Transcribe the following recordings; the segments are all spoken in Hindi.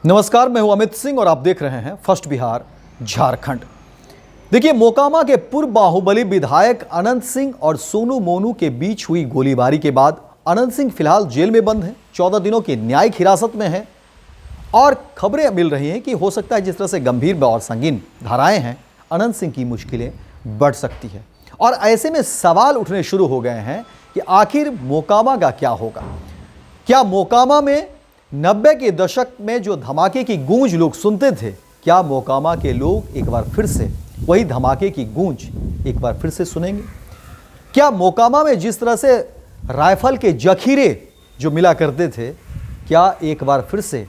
नमस्कार, मैं हूं अमित सिंह और आप देख रहे हैं फर्स्ट बिहार झारखंड। देखिए, मोकामा के पूर्व बाहुबली विधायक अनंत सिंह और सोनू मोनू के बीच हुई गोलीबारी के बाद अनंत सिंह फिलहाल जेल में बंद हैं, 14 दिनों की न्यायिक हिरासत में हैं और खबरें मिल रही हैं कि हो सकता है जिस तरह से गंभीर और संगीन धाराएं हैं, अनंत सिंह की मुश्किलें बढ़ सकती है। और ऐसे में सवाल उठने शुरू हो गए हैं कि आखिर मोकामा का क्या होगा। क्या मोकामा में 90 के दशक में जो धमाके की गूंज लोग सुनते थे, क्या मोकामा के लोग एक बार फिर से वही धमाके की गूंज एक बार फिर से सुनेंगे? क्या मोकामा में जिस तरह से राइफल के जखीरे जो मिला करते थे, क्या एक बार फिर से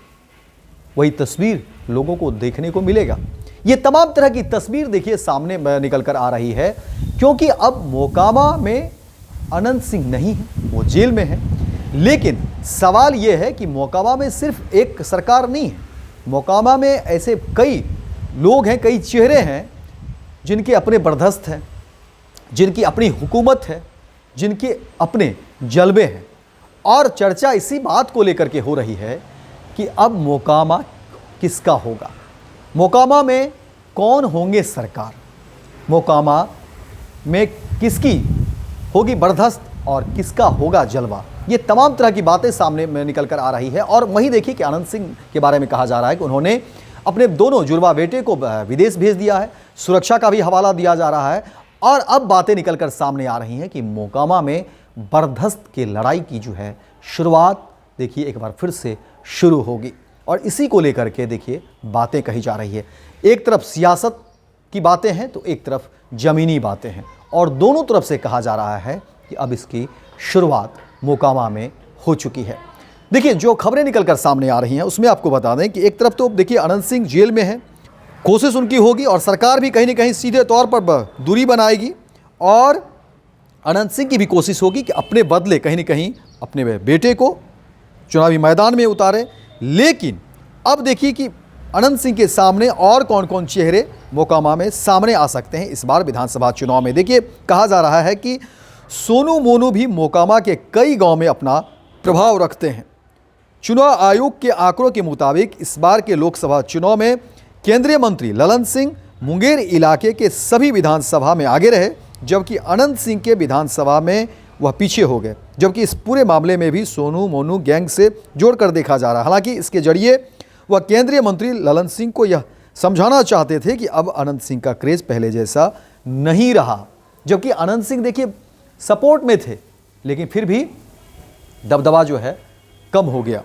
वही तस्वीर लोगों को देखने को मिलेगा? ये तमाम तरह की तस्वीर देखिए सामने निकल कर आ रही है, क्योंकि अब मोकामा में अनंत सिंह नहीं है, वो जेल में है। लेकिन सवाल यह है कि मोकामा में सिर्फ एक सरकार नहीं है, मोकामा में ऐसे कई लोग हैं, कई चेहरे हैं जिनके अपने बर्दस्त हैं, जिनकी अपनी हुकूमत है, जिनके अपने जलवे हैं। और चर्चा इसी बात को लेकर के हो रही है कि अब मोकामा किसका होगा, मोकामा में कौन होंगे सरकार, मोकामा में किसकी होगी बर्दस्त और किसका होगा जलवा। ये तमाम तरह की बातें सामने में निकल कर आ रही है। और वहीं देखिए कि अनंत सिंह के बारे में कहा जा रहा है कि उन्होंने अपने दोनों जुड़वा बेटे को विदेश भेज दिया है, सुरक्षा का भी हवाला दिया जा रहा है। और अब बातें निकल कर सामने आ रही हैं कि मोकामा में बर्दस्त की लड़ाई की जो है शुरुआत देखिए एक बार फिर से शुरू होगी। और इसी को लेकर के देखिए बातें कही जा रही है। एक तरफ सियासत की बातें हैं तो एक तरफ ज़मीनी बातें हैं, और दोनों तरफ से कहा जा रहा है कि अब इसकी शुरुआत मोकामा में हो चुकी है। देखिए, जो खबरें निकलकर सामने आ रही हैं उसमें आपको बता दें कि एक तरफ तो देखिए अनंत सिंह जेल में है, कोशिश उनकी होगी और सरकार भी कहीं ना कहीं सीधे तौर पर दूरी बनाएगी, और अनंत सिंह की भी कोशिश होगी कि अपने बदले कहीं ना कहीं अपने बेटे को चुनावी मैदान में उतारे। लेकिन अब देखिए कि अनंत सिंह के सामने और कौन कौन चेहरे मोकामा में सामने आ सकते हैं इस बार विधानसभा चुनाव में। देखिए, कहा जा रहा है कि सोनू मोनू भी मोकामा के कई गांव में अपना प्रभाव रखते हैं। चुनाव आयोग के आंकड़ों के मुताबिक इस बार के लोकसभा चुनाव में केंद्रीय मंत्री ललन सिंह मुंगेर इलाके के सभी विधानसभा में आगे रहे, जबकि अनंत सिंह के विधानसभा में वह पीछे हो गए। जबकि इस पूरे मामले में भी सोनू मोनू गैंग से जोड़कर देखा जा रहा है। हालांकि इसके जरिए वह केंद्रीय मंत्री ललन सिंह को यह समझाना चाहते थे कि अब अनंत सिंह का क्रेज पहले जैसा नहीं रहा। जबकि अनंत सिंह देखिए सपोर्ट में थे, लेकिन फिर भी दबदबा जो है कम हो गया।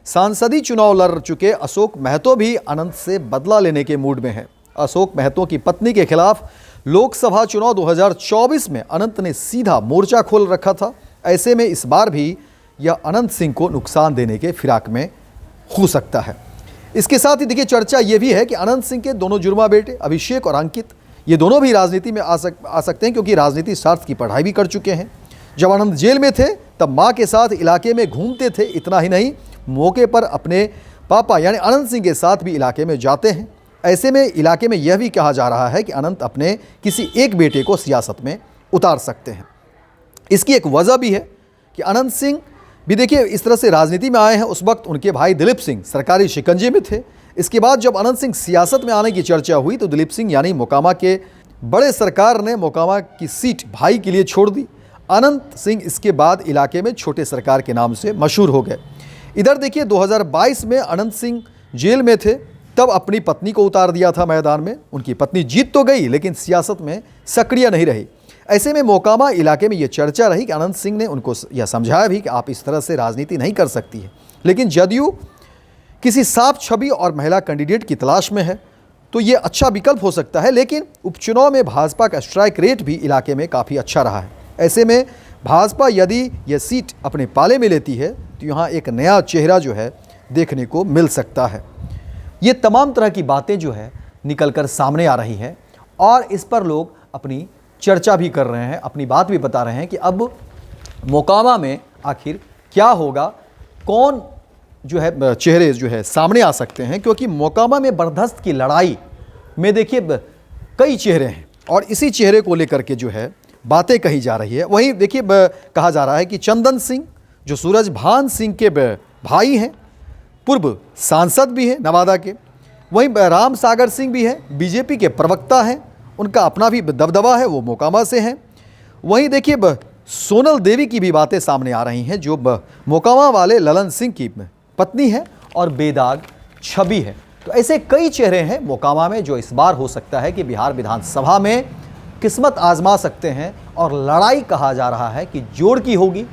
सांसदीय चुनाव लड़ चुके अशोक महतो भी अनंत से बदला लेने के मूड में हैं। अशोक महतो की पत्नी के खिलाफ लोकसभा चुनाव 2024 में अनंत ने सीधा मोर्चा खोल रखा था। ऐसे में इस बार भी यह अनंत सिंह को नुकसान देने के फिराक में हो सकता है। इसके साथ ही देखिए चर्चा ये भी है कि अनंत सिंह के दोनों जुड़वा बेटे अभिषेक और अंकित, ये दोनों भी राजनीति में आ सकते हैं, क्योंकि राजनीति शास्त्र की पढ़ाई भी कर चुके हैं। जब अनंत जेल में थे तब मां के साथ इलाके में घूमते थे। इतना ही नहीं, मौके पर अपने पापा यानी अनंत सिंह के साथ भी इलाके में जाते हैं। ऐसे में इलाके में यह भी कहा जा रहा है कि अनंत अपने किसी एक बेटे को सियासत में उतार सकते हैं। इसकी एक वजह भी है कि अनंत सिंह भी देखिए इस तरह से राजनीति में आए हैं। उस वक्त उनके भाई दिलीप सिंह सरकारी शिकंजे में थे। इसके बाद जब अनंत सिंह सियासत में आने की चर्चा हुई तो दिलीप सिंह यानी मोकामा के बड़े सरकार ने मोकामा की सीट भाई के लिए छोड़ दी। अनंत सिंह इसके बाद इलाके में छोटे सरकार के नाम से मशहूर हो गए। इधर देखिए 2022 में अनंत सिंह जेल में थे, तब अपनी पत्नी को उतार दिया था मैदान में। उनकी पत्नी जीत तो गई, लेकिन सियासत में सक्रिय नहीं रही। ऐसे में मोकामा इलाके में यह चर्चा रही कि अनंत सिंह ने उनको यह समझाया भी कि आप इस तरह से राजनीति नहीं कर सकती है। लेकिन जदयू किसी साफ छवि और महिला कैंडिडेट की तलाश में है तो ये अच्छा विकल्प हो सकता है। लेकिन उपचुनाव में भाजपा का स्ट्राइक रेट भी इलाके में काफ़ी अच्छा रहा है। ऐसे में भाजपा यदि यह सीट अपने पाले में लेती है तो यहाँ एक नया चेहरा जो है देखने को मिल सकता है। ये तमाम तरह की बातें जो है निकल कर सामने आ रही हैं और इस पर लोग अपनी चर्चा भी कर रहे हैं, अपनी बात भी बता रहे हैं कि अब मोकामा में आखिर क्या होगा, कौन जो है चेहरे जो है सामने आ सकते हैं। क्योंकि मोकामा में बर्दस्त की लड़ाई में देखिए कई चेहरे हैं और इसी चेहरे को लेकर के जो है बातें कही जा रही है। वहीं देखिए कहा जा रहा है कि चंदन सिंह जो सूरजभान सिंह के भाई हैं, पूर्व सांसद भी हैं नवादा के। वहीं राम सागर सिंह भी हैं, बीजेपी के प्रवक्ता हैं, उनका अपना भी दबदबा है, वो मोकामा से हैं। वहीं देखिए सोनल देवी की भी बातें सामने आ रही हैं, जो मोकामा वाले ललन सिंह की पत्नी है और बेदाग छवि है। तो ऐसे कई चेहरे हैं मोकामा में जो इस बार हो सकता है कि बिहार विधानसभा में किस्मत आजमा सकते हैं। और लड़ाई कहा जा रहा है कि जोड़ की होगी,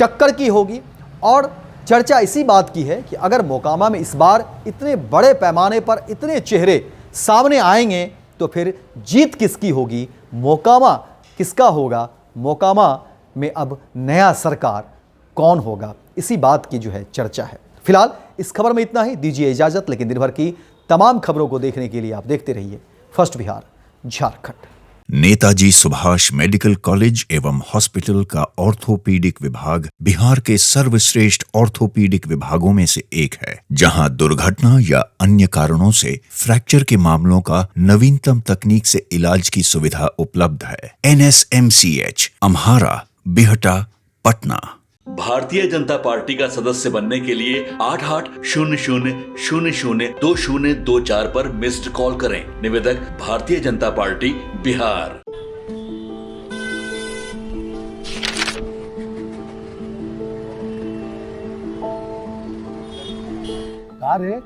टक्कर की होगी। और चर्चा इसी बात की है कि अगर मोकामा में इस बार इतने बड़े पैमाने पर इतने चेहरे सामने आएंगे तो फिर जीत किसकी होगी, मोकामा किसका होगा, मोकामा में अब नया सरकार कौन होगा, इसी बात की जो है चर्चा है। फिलहाल इस खबर में इतना ही, दीजिए इजाजत। लेकिन दिन भर की तमाम खबरों को देखने के लिए आप देखते रहिए first Bihar Jharkhand. Netaji Subhash medical college एवं हॉस्पिटल का ऑर्थोपीडिक विभाग बिहार के सर्वश्रेष्ठ ऑर्थोपीडिक विभागों में से एक है, जहां दुर्घटना या अन्य कारणों से फ्रैक्चर के मामलों का नवीनतम तकनीक से इलाज की सुविधा उपलब्ध है। NSMCH, अम्हारा, बिहटा, पटना। भारतीय जनता पार्टी का सदस्य बनने के लिए 8800002024 पर मिस्ड कॉल करें। निवेदक भारतीय जनता पार्टी बिहार। का रे,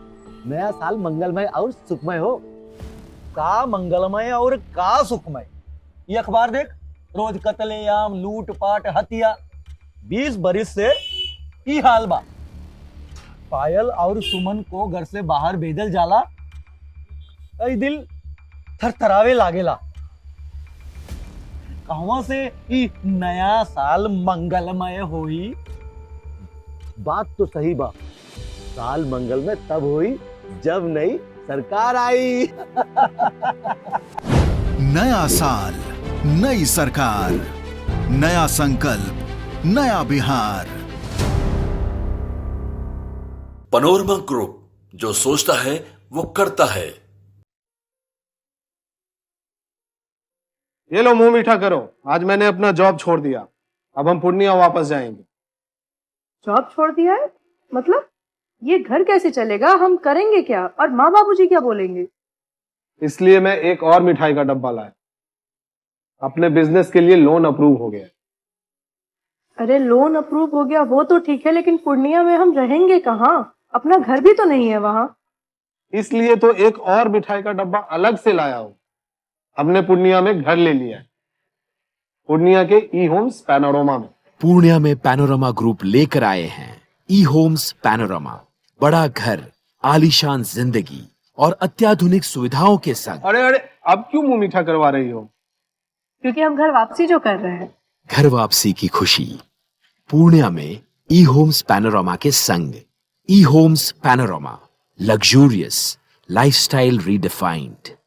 नया साल मंगलमय और सुखमय हो। का मंगलमय और का सुखमय। ये अखबार देख, रोज कत्लेआम, लूटपाट, हत्या। 20 बरिस से ई हाल बा। पायल और सुमन को घर से बाहर भेजल जाला, कई दिल थरथरावे लागेला। कहवा से ई नया साल मंगलमय होई। बात तो सही बा, साल मंगलमय तब हुई जब नई सरकार आई। नया साल, नई सरकार, नया संकल्प, नया बिहार। पनोरमा ग्रुप, जो सोचता है वो करता है। ये लो मुंह मीठा करो, आज मैंने अपना जॉब छोड़ दिया। अब हम पूर्णिया वापस जाएंगे। जॉब छोड़ दिया है? मतलब ये घर कैसे चलेगा? हम करेंगे क्या? और माँ बाबूजी क्या बोलेंगे? इसलिए मैं एक और मिठाई का डब्बा लाया। अपने बिजनेस के लिए लोन अप्रूव हो गया। अरे लोन अप्रूव हो गया वो तो ठीक है, लेकिन पूर्णिया में हम रहेंगे कहाँ? अपना घर भी तो नहीं है वहाँ। इसलिए तो एक और मिठाई का डब्बा अलग से लाया हूँ। हमने पूर्णिया में घर ले लिया है, पूर्णिया के ई होम्स पैनोरमा में। पूर्णिया में पैनोरमा ग्रुप लेकर आए हैं ई होम्स पैनोरमा। बड़ा घर, आलीशान जिंदगी और अत्याधुनिक सुविधाओं के संग। अरे अरे, अब क्यों मुंह मीठा करवा रही हो? क्योंकि हम घर वापसी जो कर रहे हैं। घर वापसी की खुशी पूर्णिया में ई होम्स पैनोरमा के संग। E homes panorama, luxurious lifestyle redefined.